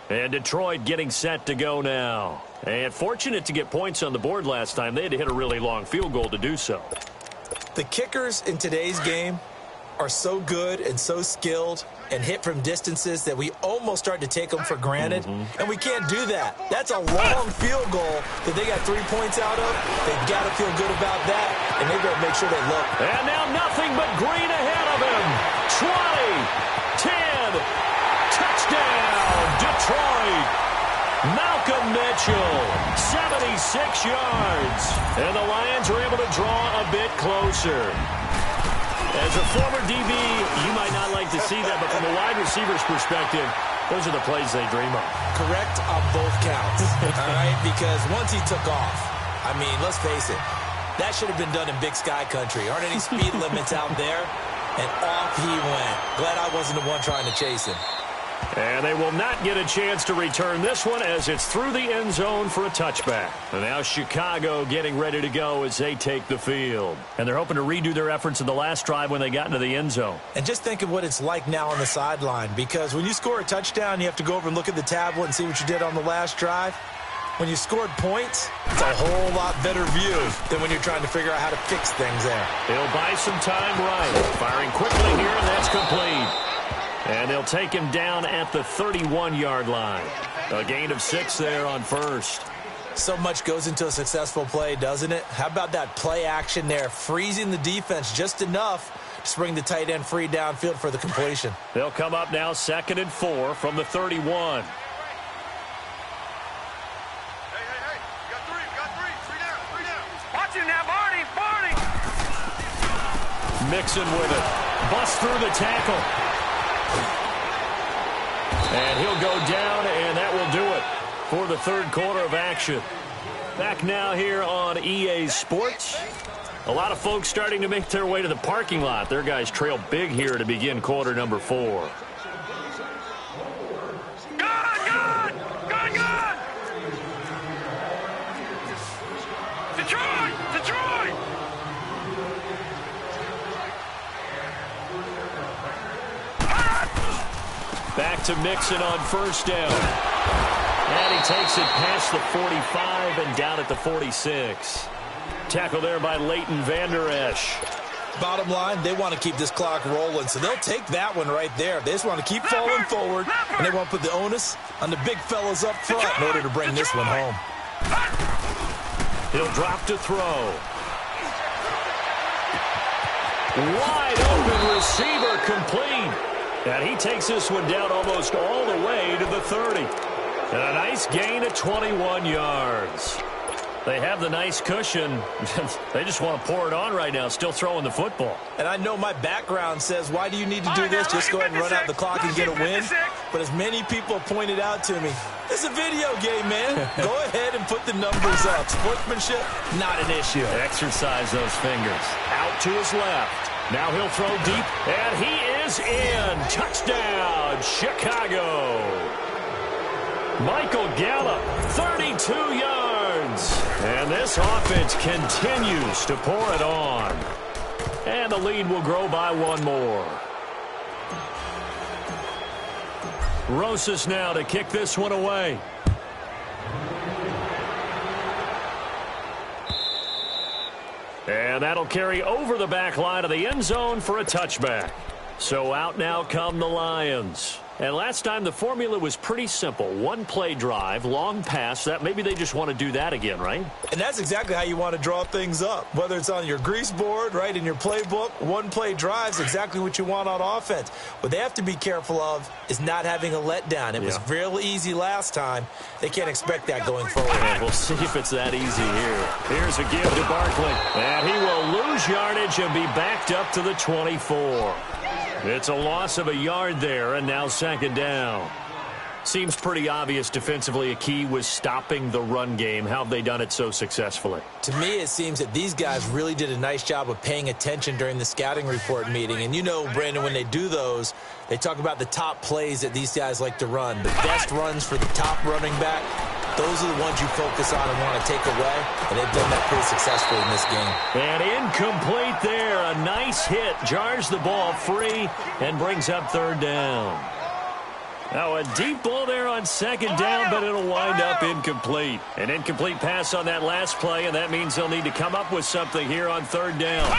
And Detroit getting set to go now. And fortunate to get points on the board last time. They had to hit a really long field goal to do so. The kickers in today's game are so good and so skilled and hit from distances that we almost start to take them for granted. And we can't do that. That's a long field goal that they got 3 points out of. They've got to feel good about that, and they've got to make sure they look. And now nothing but green ahead of him. 20, 10, touchdown, Detroit. Malcolm Mitchell, 76 yards. And the Lions are able to draw a bit closer. As a former DB, you might not like to see that, but from a wide receiver's perspective, those are the plays they dream of. Correct on both counts, all right? Because once he took off, I mean, let's face it, that should have been done in Big Sky country. Aren't any speed limits out there? And off he went. Glad I wasn't the one trying to chase him. And they will not get a chance to return this one as it's through the end zone for a touchback. And now Chicago getting ready to go as they take the field. And they're hoping to redo their efforts in the last drive when they got into the end zone. And just think of what it's like now on the sideline, because when you score a touchdown, you have to go over and look at the tablet and see what you did on the last drive. When you scored points, it's a whole lot better view than when you're trying to figure out how to fix things there. He'll buy some time right. Firing quickly here, and that's complete. And they'll take him down at the 31-yard line. A gain of 6 there on first. So much goes into a successful play, doesn't it? How about that play action there, freezing the defense just enough to bring the tight end free downfield for the completion. They'll come up now 2nd and 4 from the 31. Mixon with it. Bust through the tackle. And he'll go down, and that will do it for the third quarter of action. Back now here on EA Sports. A lot of folks starting to make their way to the parking lot. Their guys trail big here to begin quarter number 4. Back to Mixon on first down. And he takes it past the 45 and down at the 46. Tackle there by Leighton Vander Esch. Bottom line, they want to keep this clock rolling, so they'll take that one right there. They just want to keep falling forward, and they want to put the onus on the big fellas up front in order to bring this one home. He'll drop to throw. Wide open receiver complete. And he takes this one down almost all the way to the 30. And a nice gain of 21 yards. They have the nice cushion. They just want to pour it on right now, still throwing the football. And I know my background says, why do you need to do this? Just go ahead and run out the clock and get a win. But as many people pointed out to me, it's a video game, man. Go ahead and put the numbers up. Sportsmanship, not an issue. Exercise those fingers. Out to his left. Now he'll throw deep, and he is in. Touchdown, Chicago. Michael Gallup, 32 yards. And this offense continues to pour it on. And the lead will grow by one more. Rosas now to kick this one away. And that'll carry over the back line of the end zone for a touchback. So out now come the Lions. And last time the formula was pretty simple. One play drive, long pass. That maybe they just want to do that again, right? And that's exactly how you want to draw things up. Whether it's on your grease board, right, in your playbook, one play drive is exactly what you want on offense. What they have to be careful of is not having a letdown. It was real easy last time. They can't expect that going forward. And we'll see if it's that easy here. Here's a give to Barkley. And he will lose yardage and be backed up to the 24. It's a loss of a yard there, and now second down. Seems pretty obvious defensively a key was stopping the run game. How have they done it so successfully? To me, it seems that these guys really did a nice job of paying attention during the scouting report meeting. And you know, Brandon, when they do those, they talk about the top plays that these guys like to run. The best runs for the top running back, those are the ones you focus on and want to take away. And they've done that pretty successfully in this game. And incomplete there. A nice hit. Jars the ball free and brings up third down. Now a deep ball there on second down, but it'll wind up incomplete. An incomplete pass on that last play, and that means they'll need to come up with something here on third down.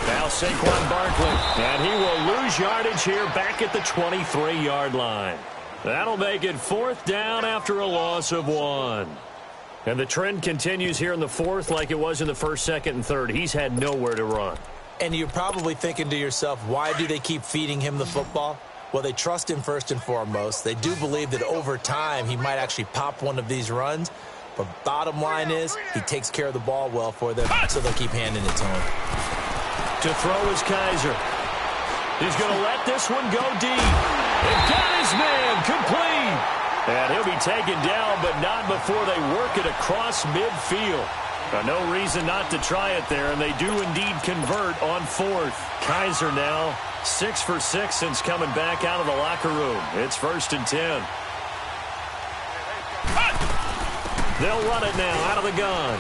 Now Saquon Barkley, and he will lose yardage here back at the 23-yard line. That'll make it fourth down after a loss of 1. And the trend continues here in the fourth like it was in the first, second, and third. He's had nowhere to run. And you're probably thinking to yourself, why do they keep feeding him the football? Well, they trust him first and foremost. They do believe that over time he might actually pop one of these runs. But bottom line is he takes care of the ball well for them, so they'll keep handing it to him. To throw is Kaiser. He's going to let this one go deep. And got his man complete. And he'll be taken down, but not before they work it across midfield. No reason not to try it there, and they do indeed convert on fourth. Kaiser now 6 for 6 since coming back out of the locker room. It's 1st and 10. They'll run it now out of the gun.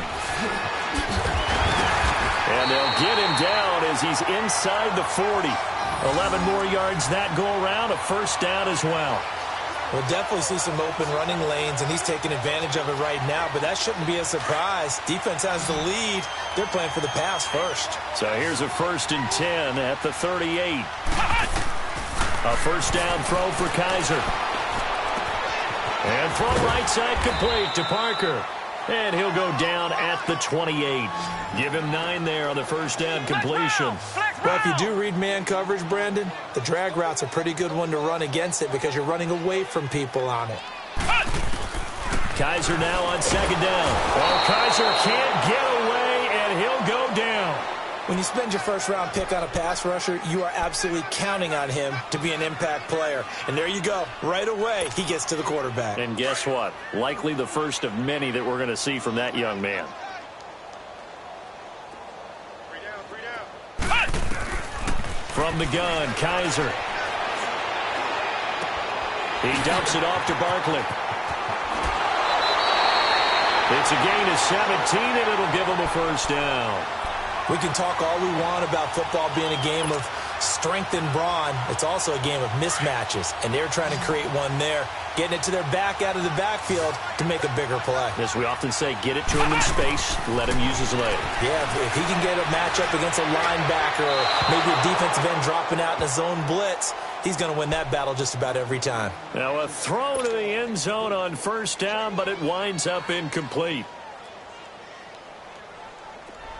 And they'll get him down as he's inside the 40. 11 more yards that go around, a first down as well. We'll definitely see some open running lanes, and he's taking advantage of it right now, but that shouldn't be a surprise. Defense has the lead. They're playing for the pass first. So here's a 1st and 10 at the 38. A first down throw for Kaiser. And throw right side complete to Parker. And he'll go down at the 28. Give him 9 there on the first down completion. Well, if you do read man coverage, Brandon, the drag route's a pretty good one to run against it because you're running away from people on it. Kaiser now on 2nd down. Well, Kaiser can't get away, and he'll go down. When you spend your first-round pick on a pass rusher, you are absolutely counting on him to be an impact player. And there you go. Right away, he gets to the quarterback. And guess what? Likely the first of many that we're going to see from that young man. From the gun, Kaiser. He dumps it off to Barkley. It's a gain of 17, and it'll give him a first down. We can talk all we want about football being a game of strength and brawn. It's also a game of mismatches, and they're trying to create one there, getting it to their back out of the backfield to make a bigger play. As we often say, get it to him in space, let him use his leg. Yeah, if he can get a matchup against a linebacker or maybe a defensive end dropping out in a zone blitz, he's going to win that battle just about every time. Now a throw to the end zone on first down, but it winds up incomplete.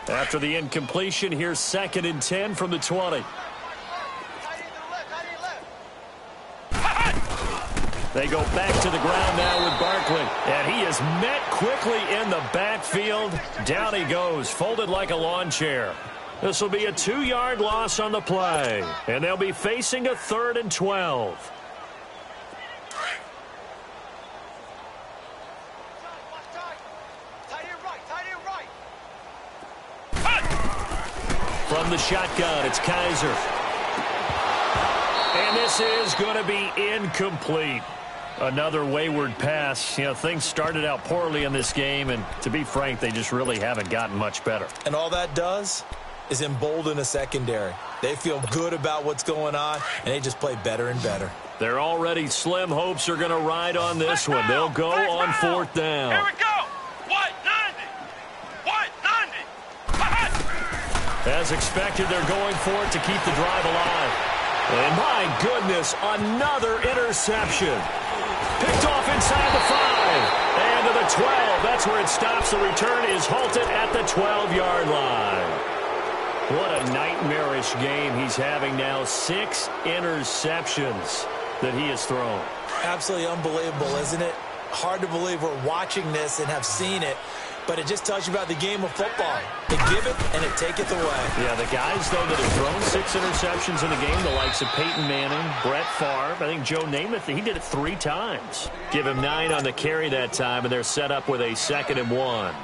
After the incompletion, here's 2nd and 10 from the 20. They go back to the ground now with Barkley. And he is met quickly in the backfield. Down he goes, folded like a lawn chair. This will be a 2-yard loss on the play. And they'll be facing a 3rd and 12. From the shotgun, it's Kaiser. And this is going to be incomplete. Another wayward pass. You know, things started out poorly in this game, and to be frank, they just really haven't gotten much better. And all that does is embolden a secondary. They feel good about what's going on, and they just play better and better. Their already slim hopes are going to ride on this one. They'll go on 4th down. Here we go. White 90. White 90. As expected, they're going for it to keep the drive alive. And my goodness, another interception. Picked off inside the 5. And to the 12. That's where it stops. The return is halted at the 12-yard line. What a nightmarish game he's having now. 6 interceptions that he has thrown. Absolutely unbelievable, isn't it? Hard to believe we're watching this and have seen it. But it just tells you about the game of football. They give it and they take it away. Yeah, the guys, though, that have thrown 6 interceptions in the game, the likes of Peyton Manning, Brett Favre, I think Joe Namath, he did it 3 times. Give him 9 on the carry that time, and they're set up with a 2nd and 1.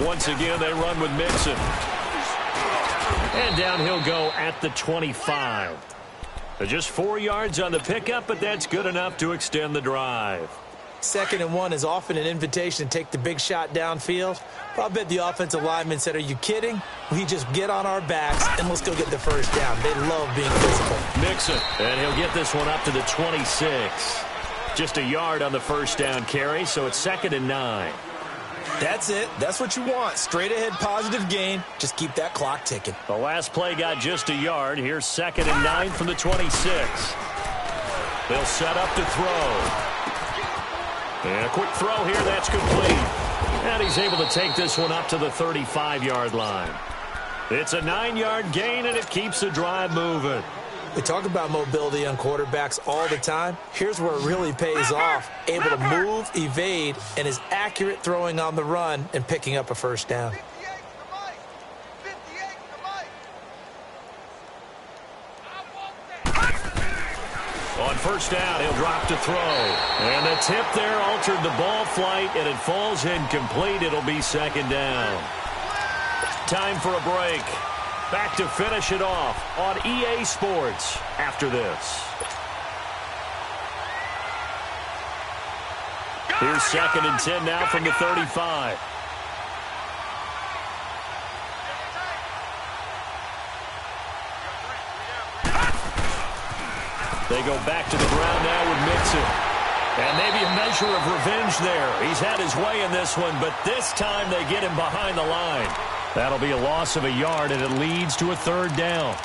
Once again, they run with Mixon. And down he'll go at the 25. Just 4 yards on the pickup, but that's good enough to extend the drive. 2nd and 1 is often an invitation to take the big shot downfield. But I'll bet the offensive lineman said, are you kidding? We just get on our backs and let's go get the first down. They love being physical. Mixon, and he'll get this one up to the 26. Just a yard on the first down carry, so it's 2nd and 9. That's it. That's what you want. Straight ahead positive gain. Just keep that clock ticking. The last play got just a yard. Here's 2nd and 9 from the 26. They'll set up to throw. And a quick throw here. That's complete. And he's able to take this one up to the 35-yard line. It's a 9-yard gain, and it keeps the drive moving. We talk about mobility on quarterbacks all the time. Here's where it really pays off. Able to move, evade, and is accurate throwing on the run and picking up a first down. On first down, he'll drop to throw. And the tip there altered the ball flight, and it falls incomplete. It'll be 2nd down. Time for a break. Back to finish it off on EA Sports after this. Here's 2nd and 10 now from the 35. They go back to the ground now with Mixon. And maybe a measure of revenge there. He's had his way in this one, but this time they get him behind the line. That'll be a loss of a yard, and it leads to a third down.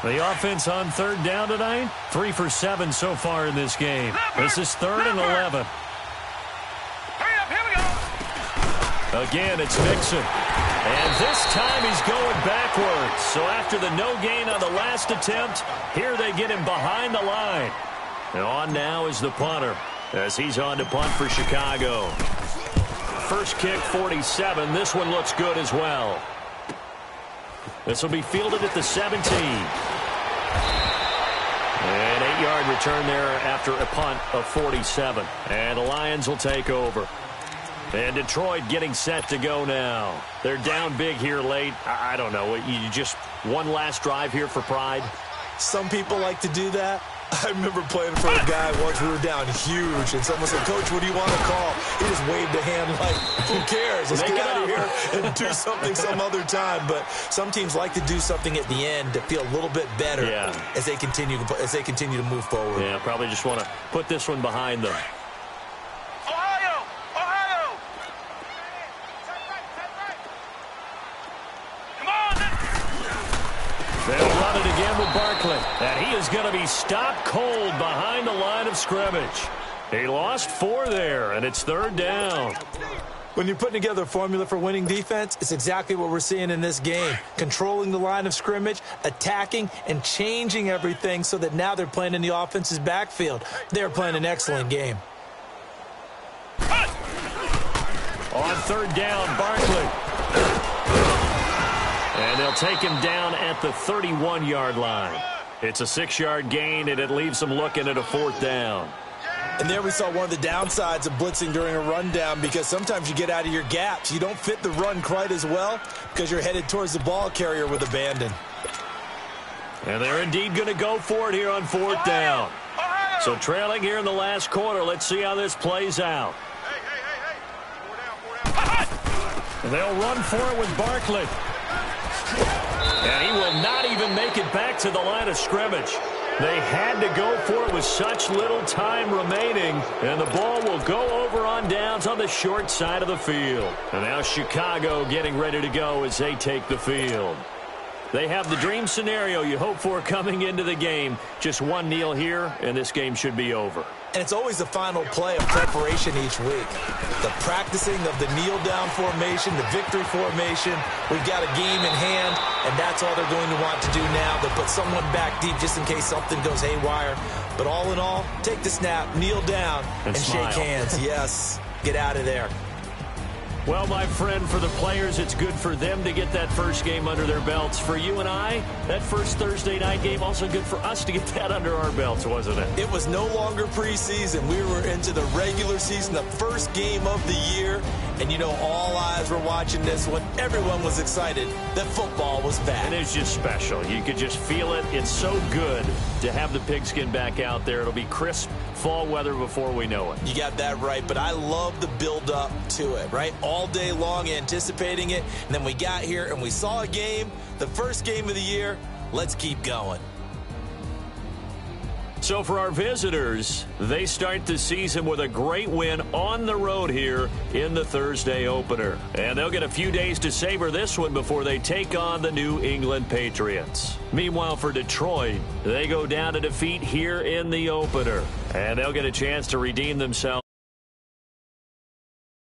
The offense on third down tonight, 3 for 7 so far in this game. This is 3rd and 11. Hurry up, here we go. Again, it's Mixon. And this time he's going backwards. So after the no gain on the last attempt, here they get him behind the line. And on now is the punter as he's on to punt for Chicago. First kick, 47. This one looks good as well. This will be fielded at the 17. An 8-yard return there after a punt of 47. And the Lions will take over. And Detroit getting set to go now. They're down big here late. I don't know. You just one last drive here for pride? Some people like to do that. I remember playing for a guy once. We were down huge, and someone said, "Coach, what do you want to call?" He just waved a hand like, "Who cares? Let's get out of here and do something some other time." But some teams like to do something at the end to feel a little bit better as they continue to move forward. Yeah, probably just want to put this one behind them. Ohio! Ohio! Come on! They'll run it again with Barkley. And he is going to be stopped cold behind the line of scrimmage. He lost 4 there, and it's 3rd down. When you're putting together a formula for winning defense, it's exactly what we're seeing in this game. Controlling the line of scrimmage, attacking, and changing everything so that now they're playing in the offense's backfield. They're playing an excellent game. On 3rd down, Barkley. And they'll take him down at the 31-yard line. It's a 6-yard gain, and it leaves them looking at a 4th down. And there we saw one of the downsides of blitzing during a rundown, because sometimes you get out of your gaps. You don't fit the run quite as well because you're headed towards the ball carrier with abandon. And they're indeed going to go for it here on 4th down. So trailing here in the last quarter. Let's see how this plays out. Hey. 4 down. And they'll run for it with Barkley. And he will not even make it back to the line of scrimmage. They had to go for it with such little time remaining. And the ball will go over on downs on the short side of the field. And now Chicago getting ready to go as they take the field. They have the dream scenario you hope for coming into the game. Just one kneel here, and this game should be over. And it's always the final play of preparation each week. The practicing of the kneel-down formation, the victory formation. We've got a game in hand, and that's all they're going to want to do now. They'll put someone back deep just in case something goes haywire. But all in all, take the snap, kneel down, and shake hands. Yes, get out of there. Well, my friend, for the players, it's good for them to get that first game under their belts. For you and I, that first Thursday night game, also good for us to get that under our belts, wasn't it? It was no longer preseason. We were into the regular season, the first game of the year. And, you know, all eyes were watching this one. Everyone was excited that football was back. And it's just special. You could just feel it. It's so good to have the pigskin back out there. It'll be crisp fall weather before we know it. You got that right, but I love the build-up to it, right? All day long anticipating it, and then we got here and we saw a game, the first game of the year. Let's keep going. So for our visitors, they start the season with a great win on the road here in the Thursday opener. And they'll get a few days to savor this one before they take on the New England Patriots. Meanwhile, for Detroit, they go down to defeat here in the opener. And they'll get a chance to redeem themselves.